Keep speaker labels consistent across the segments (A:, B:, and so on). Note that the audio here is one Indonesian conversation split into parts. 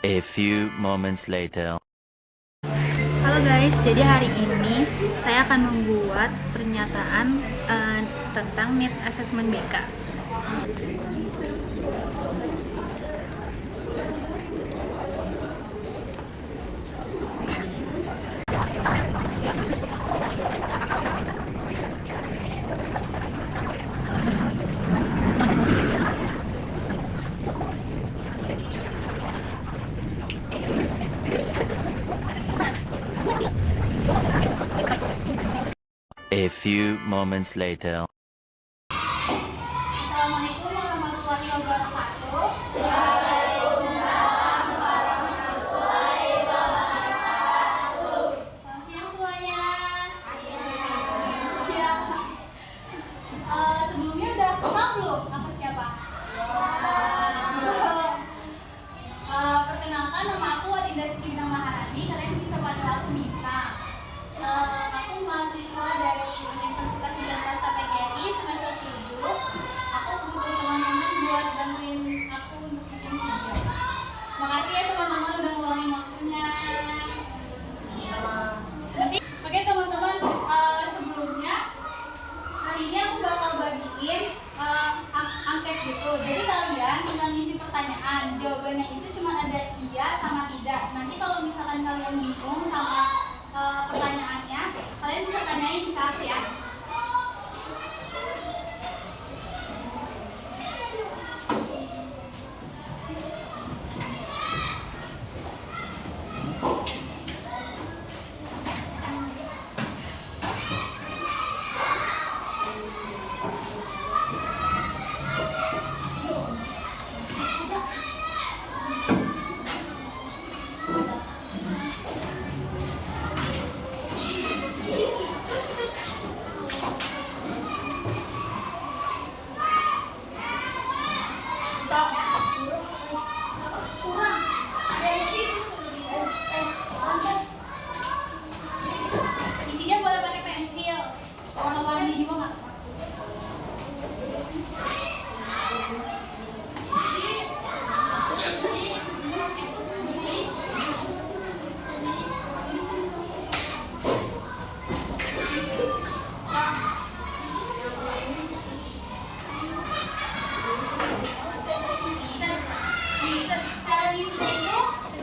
A: A few moments later.
B: Halo guys, jadi hari ini saya akan membuat pernyataan tentang NEET Assessment BK.
A: A few moments later.
C: Assalamualaikum warahmatullahi wabarakatuh. Selamat siang semuanya. Siang. Sebelumnya udah kenal belum? Aku siapa? Perkenalkan, nama aku Adinda Sujina Maharani. Kalian bisa panggil aku Bintang. Aku mahasiswa dari Universitas Idantara PGRI semester 7. Aku butuh teman-teman buat bantuin aku untuk bikin video. Makasih ya teman-teman udah ngeluangin waktunya. Oke teman-teman, sebelumnya hari ini aku bakal bagiin angket gitu. Jadi kalian tinggal ngisi pertanyaan. Jawabannya itu cuma ada iya sama tidak. Nanti kalau misalkan kalian bingung sama pertanyaannya, kalian bisa tanyain ke aku ya. Isinya boleh pakai pensil, warna-warni juga nggak? Cara ngisinya itu,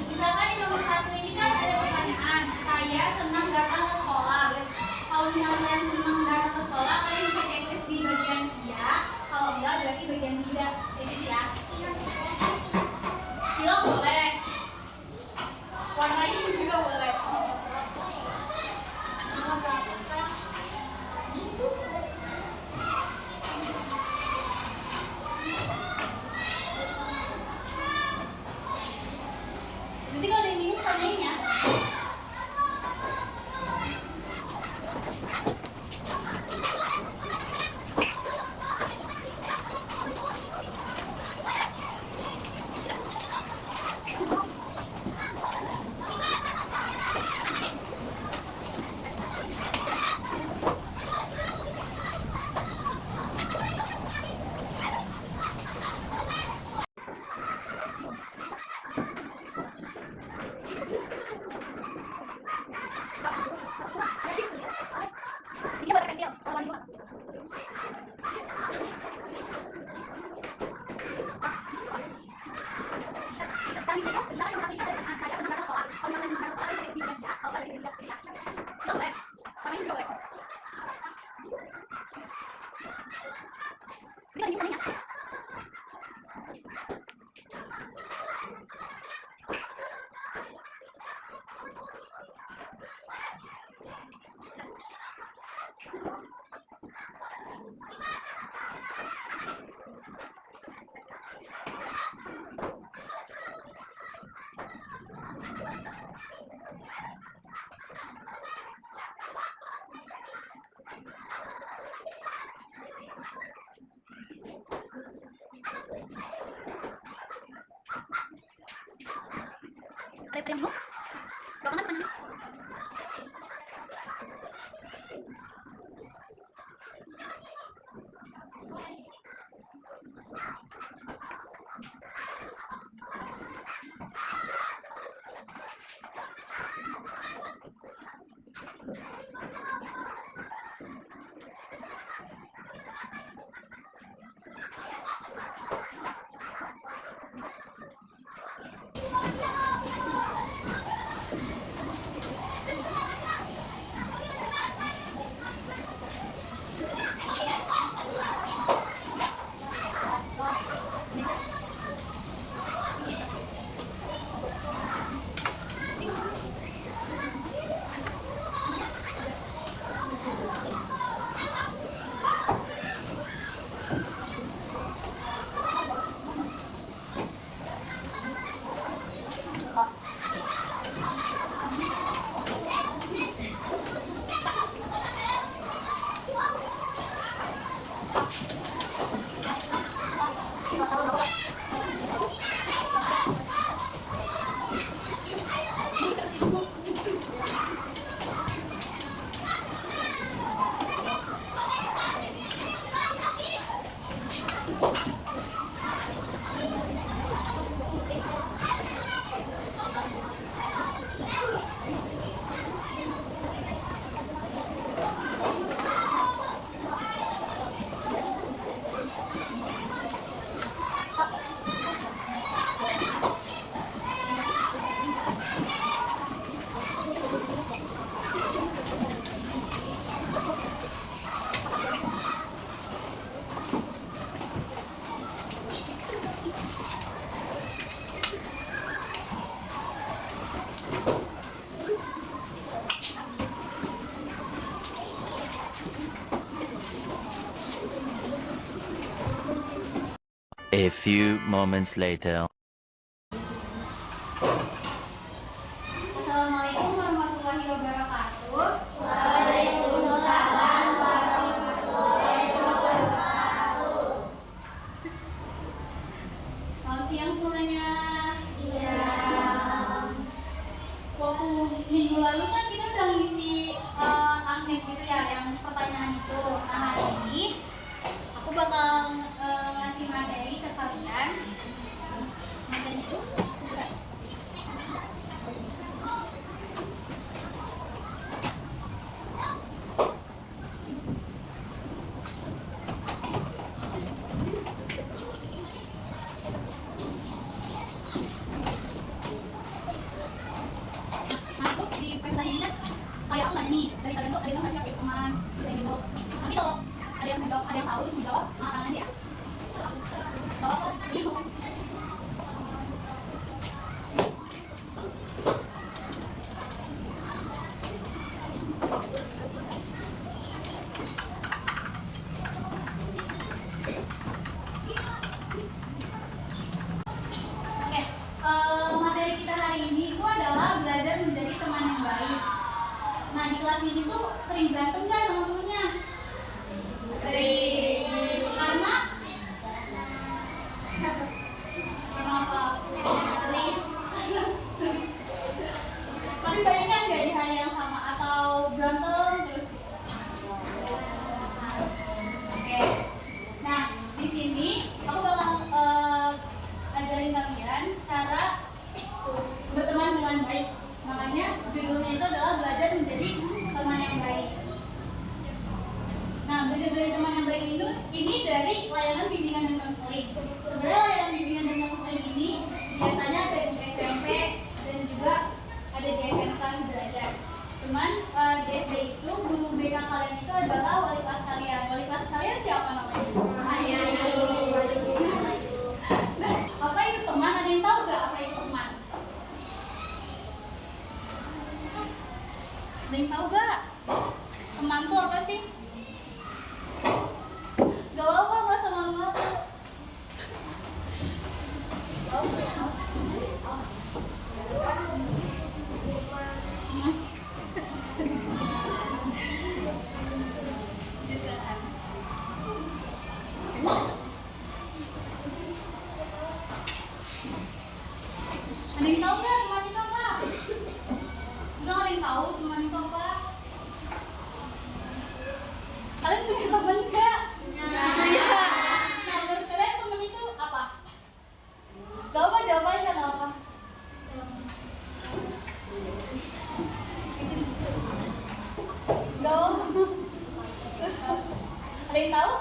C: misalkan di nomor 1 ini kan ada pertanyaan, saya senang datang ke sekolah. Kalau misalnya kalian senang datang ke sekolah, kalian bisa checklist di bagian iya. Kalau enggak, berarti bagian tidak. Jadi ya. Silang boleh. Warnain juga boleh. Nanti kalau ada yang bingung, tanyain ya. Isinya boleh pensil, warna-warni juga.
B: ada yang bingung? Gampang kan pertanyaannya?
A: A few moments later.
C: Assalamualaikum warahmatullahi wabarakatuh. Selamat siang semuanya. Waktu minggu lalu kan kita udah ngisi angket gitu ya, yang pertanyaan itu. Nah, hari ini aku bakal ngasih materi ke kalian. Materinya itu bukan. Nah, itu di pesahin kan kayak apa nih? Dari kalian tuh ada yang ngasih ke teman, kayak gitu. Nanti kalau ada yang menjawab, ada yang tahu terus menjawab, tangan aja ya. Gak apa-apa. Oke, materi kita hari ini itu adalah belajar menjadi teman yang baik. Nah, di kelas ini tuh sering berantem nggak sama temennya? Sering. Karena apa? Sering. Tapi bayangkan nggak di hari yang sama atau berantem terus? Oke. Nah, di sini aku bakal ajarin kalian cara berteman dengan baik. Makanya judulnya itu adalah belajar menjadi teman yang baik. Nah, belajar dari teman yang baik itu ini dari layanan bimbingan dan konseling. Sebenarnya layanan bimbingan dan konseling ini biasanya ada di SMP dan juga ada di SMK sederajat. Cuman di SD itu guru BK kalian itu adalah wali kelas kalian. Wali kelas kalian siapa namanya? Nah, apa itu teman? Ada yang tahu nggak apa itu teman? Ada yang tahu nggak? Teman tuh apa sih? Gak apa-apa, nggak sama malu-malu. Ada yang tahu nggak teman itu apa? Kalian punya teman nggak? Iya. Nah, menurut kalian teman itu apa? Gak apa, jawab aja, gak apa. Gak apa. Terus, ada yang tahu?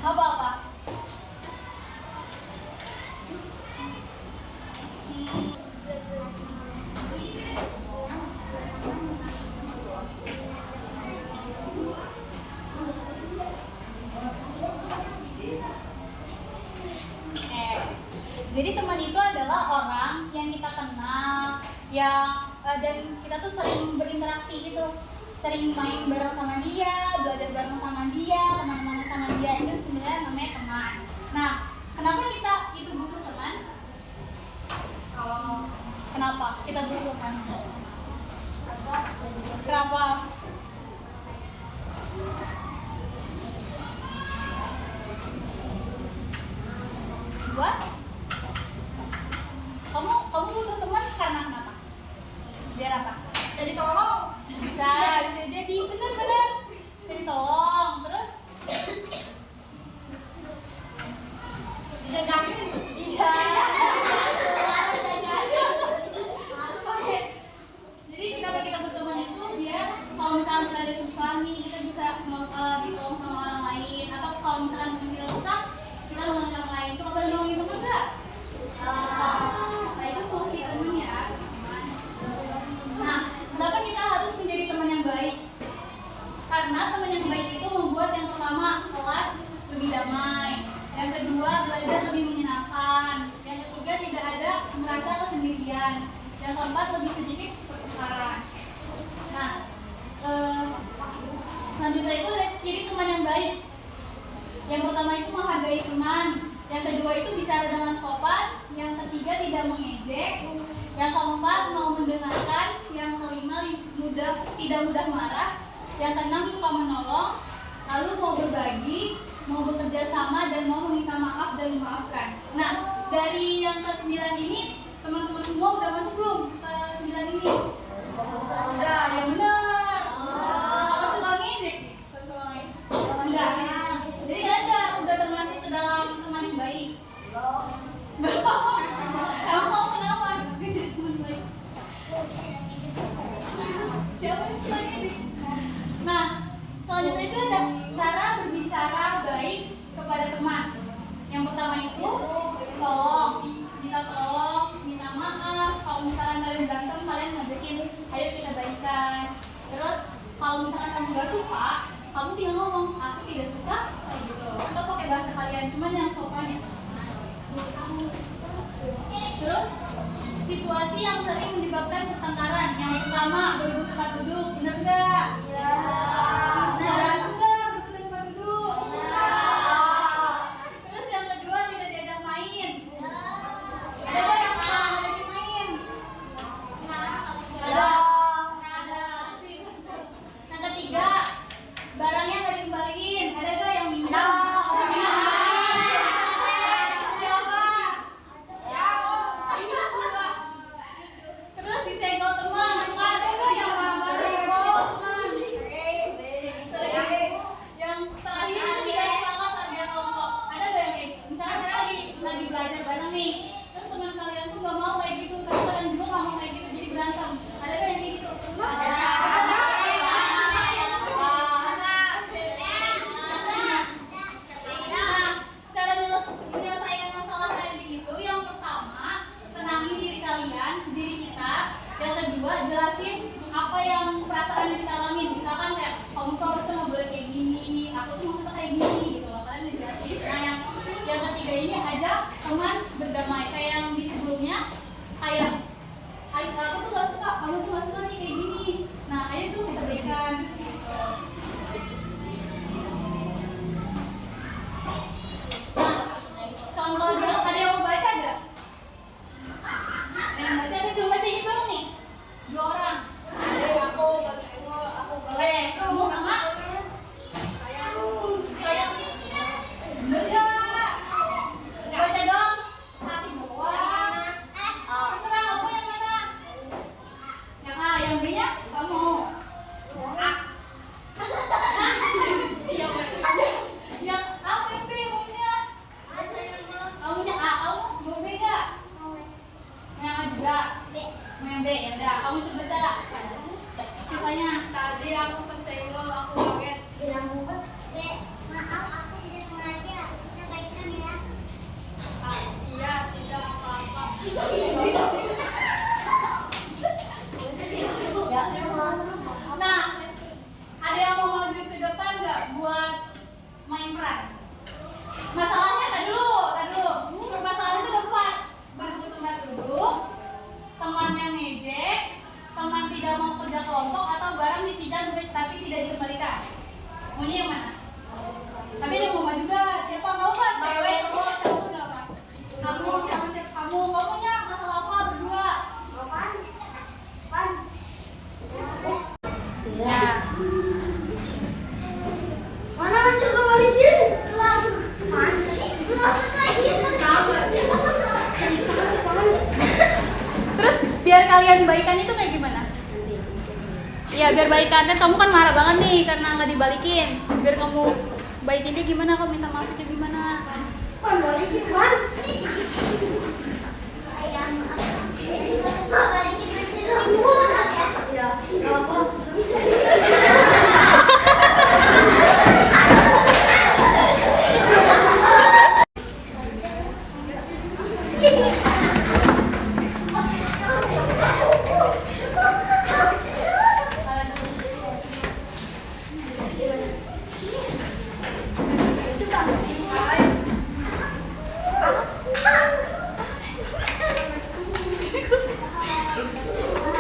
C: Apa-apa? Jadi teman itu adalah orang yang kita kenal, yang dan kita tuh sering berinteraksi gitu, sering main bareng sama dia, belajar bareng sama dia, kemana-mana sama dia, itu sebenarnya namanya teman. Nah, kenapa kita itu butuh teman? Kenapa kita butuh teman? Kenapa? Buat? Kamu butuh teman karena kenapa? Biar apa? Bisa ditolong. Bisa jadi benar-benar bisa ditolong. Terus? Dijajanin. Iya. Oke. Jadi kenapa kita berteman itu biar kalau misalnya kita ada susah nih, kita bisa ditolong sama orang lain, atau kalau misalnya teman kita susah, kita nolongin orang lain. Suka bantu nolongin teman nggak? Nah, itu fungsi teman ya, teman. Nah, kenapa kita harus menjadi teman yang baik? Karena teman yang baik itu membuat yang pertama kelas lebih damai, yang kedua belajar lebih menyenangkan, yang ketiga tidak ada merasa kesendirian, yang keempat lebih sedikit pertukaran. Nah, selanjutnya itu ada ciri teman yang baik. Yang pertama itu menghargai teman, yang kedua itu bicara dengan sopan, yang ketiga tidak mengejek, yang keempat mau mendengarkan, yang kelima tidak mudah marah, yang keenam suka menolong, lalu mau berbagi, mau bekerja sama, dan mau meminta maaf dan memaafkan. Nah, dari yang ke-9 ini teman-teman semua udah masuk belum ke 9 ini? Udah, yang benar. Apa suka ngejek? Enggak. Jadi kalian udah termasuk ke dalam teman yang baik. Kamu tahu kenapa dia jadi teman baik? Siapa yang suka ngejek? Nah, selanjutnya itu ada cara berbicara baik kepada teman. Yang pertama itu tolong, minta tolong, minta maaf. Kalau misalkan kalian berantem, kalian ngajakin, ayo kita baikan. Terus kalau misalkan kamu gak suka, kamu tinggal ngomong, aku tidak suka, kayak gitu. Atau pakai bahasa kalian, cuman yang sopan ya. Terus situasi yang sering menyebabkan pertengkaran. Yang pertama, berebut tempat duduk, bener nggak? Iya. Berantem nggak berebut tempat duduk? Iya. Terus yang kedua, tidak diajak main. Ada nggak yang suka ngajakin main? Ada. Yang ketiga, barangnya nggak dikembaliin. Ada nggak yang minta? Siapa? Terus disenggol teman. Ada nggak yang marah-marah teman? Yang terakhir itu tidak sepakat kerja kelompok. Ada nggak yang kayak gitu? Misalnya kita lagi belajar bareng nih, terus teman kalian tuh nggak mau kayak gitu, tapi kalian juga nggak mau kayak gitu, jadi berantem. Ada nggak yang kayak gitu? Menyelesaikan masalah tadi itu yang pertama, tenangin diri kalian, diri kita. Yang kedua, jelasin apa yang perasaan yang kita alamin. Misalkan kayak, kamu tuh harusnya nggak boleh kayak gini, aku tuh maksudnya kayak gini gitu loh. Kalian dijelasin. Nah, yang ketiga ini ajak teman berdamai. Kayak yang di sebelumnya, kayak aku tuh nggak suka, kamu tuh nggak suka nih kayak gini. Nah, ayo tuh kita berikan. Contoh dulu, ada yang mau baca nggak? Yang baca nih, coba baca ini dulu nih. 2 orang. Aku boleh. Kamu sama? Saya. Bener nggak? Baca dong. 1 doang. Terserah kamu yang mana? Yang A, yang B nya kamu. Terus biar kalian baikan itu kayak gimana? Iya biar baikan, kan kamu kan marah banget nih karena nggak dibalikin. Biar kamu baikin dia gimana? Kamu minta maaf itu gimana?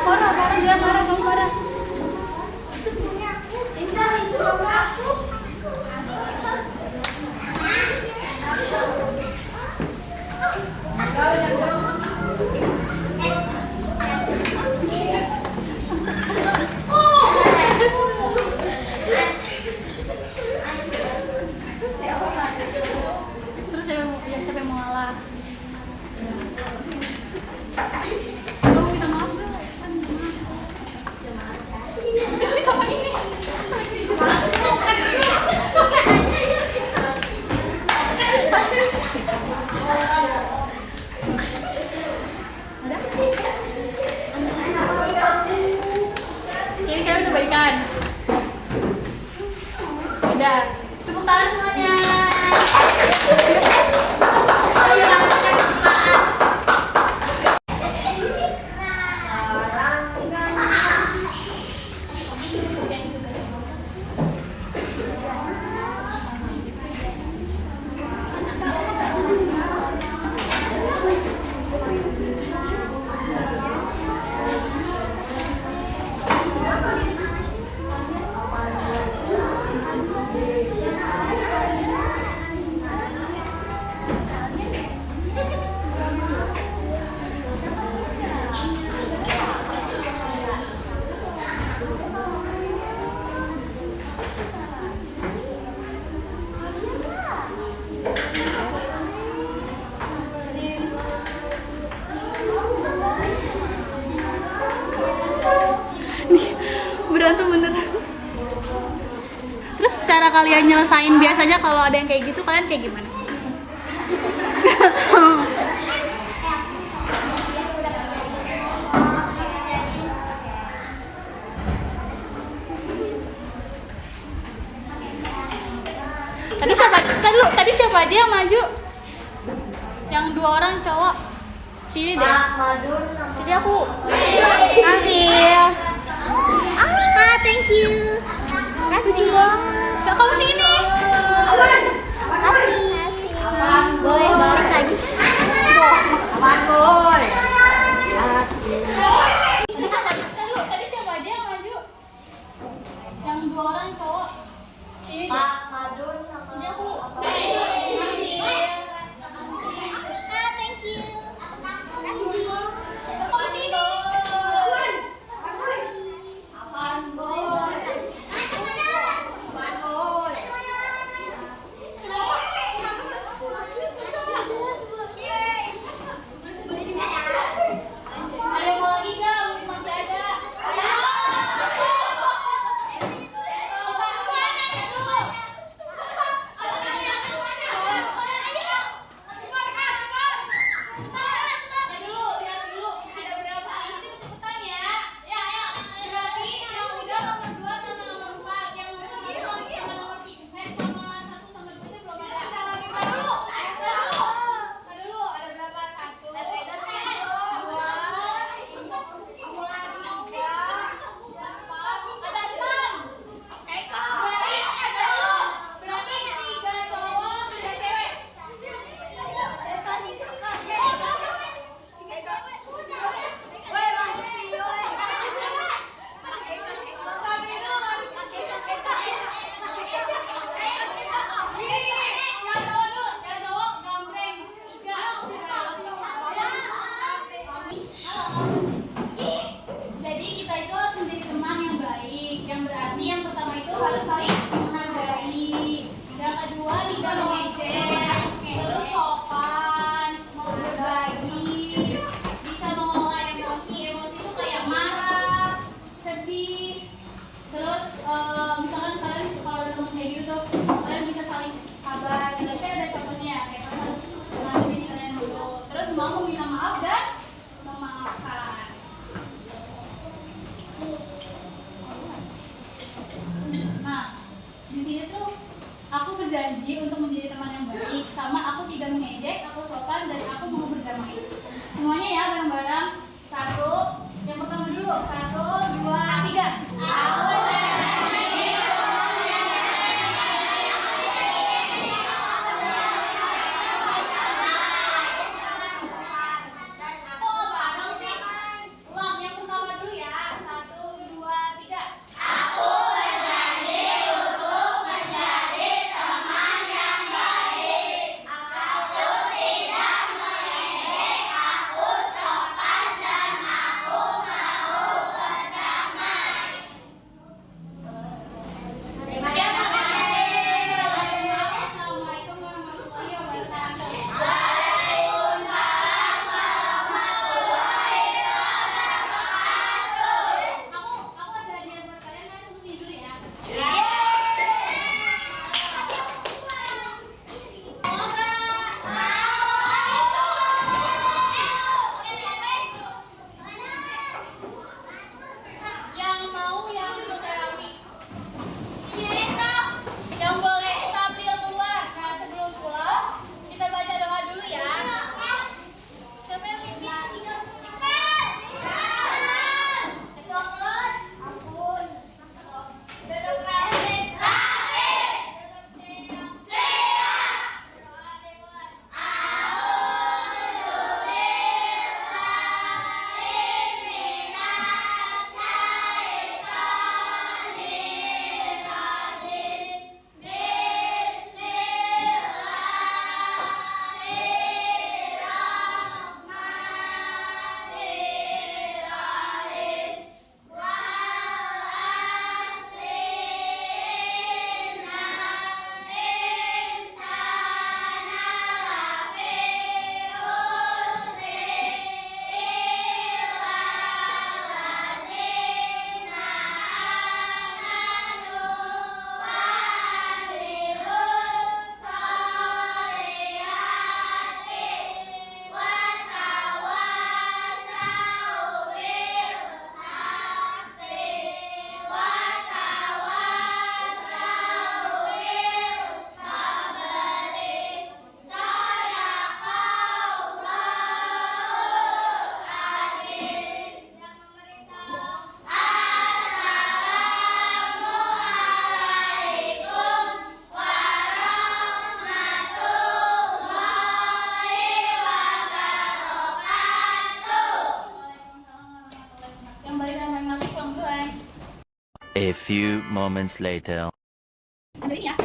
C: Marah, dia marah, kamu marah. Terus siapa yang mau ngalah? Kamu minta maaf gak? Sama ini. Ada? Kayaknya kalian udah baikan. Udah. Tepuk tangan semuanya. Berantem beneran. Terus cara kalian nyelesain biasanya kalau ada yang kayak gitu, kalian kayak gimana? Tadi siapa aja yang maju? Yang 2 orang cowok. Sini deh. Sini aku. Ambil.
B: Thank you. Kasih.
C: So, kamu sini.
B: Kasih. Boleh balik lagi?
C: Boy. Tadi siapa aja yang maju? Yang 2 orang cowok. Sini deh. Sini aku.
A: A few moments later.
C: Ambil ini ya.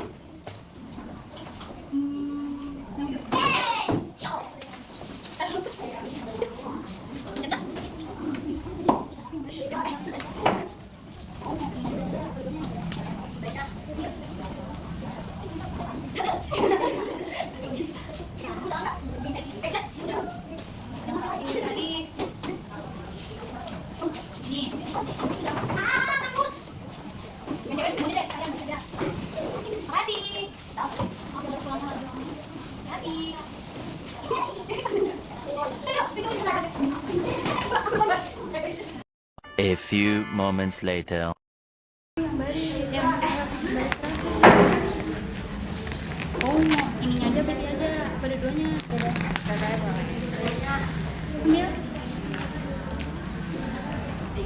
A: A few moments later.
B: Oh, ininya aja, beli aja, pada duanya. Ambil.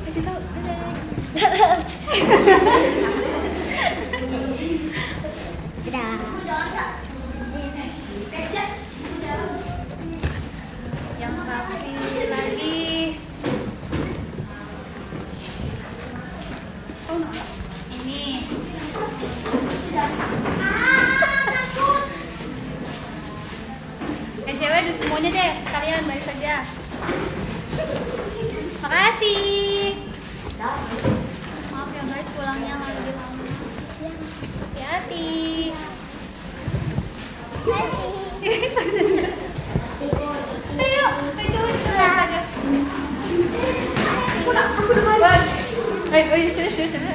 B: Kasih tahu. Yang rapi lagi. Ini. Yang cewek semuanya deh, sekalian baris saja. Makasih. Maaf ya guys, pulangnya nggak lebih lama. Hati-hati. Ayo, ke cowok baris saja. Bos. Ayo, sudah.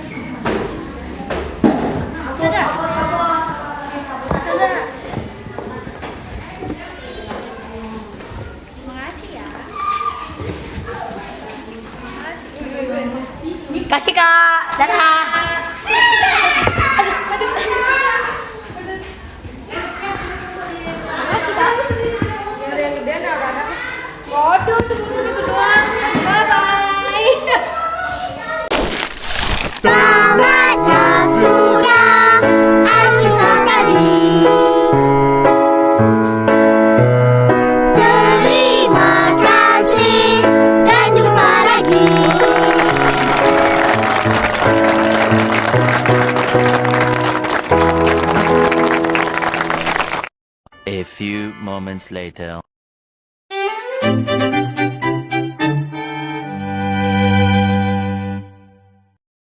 B: Sudah. Makasih ya. Makasih.
D: Kasih Kak. Dadah.
B: Makasih Kak. Biar yang gedean anak-anak. Waduh, gitu doang. Bye-bye.
D: Sahabatnya sudah Alkisah tadi. Terima kasih dan jumpa lagi.
A: A few moments later.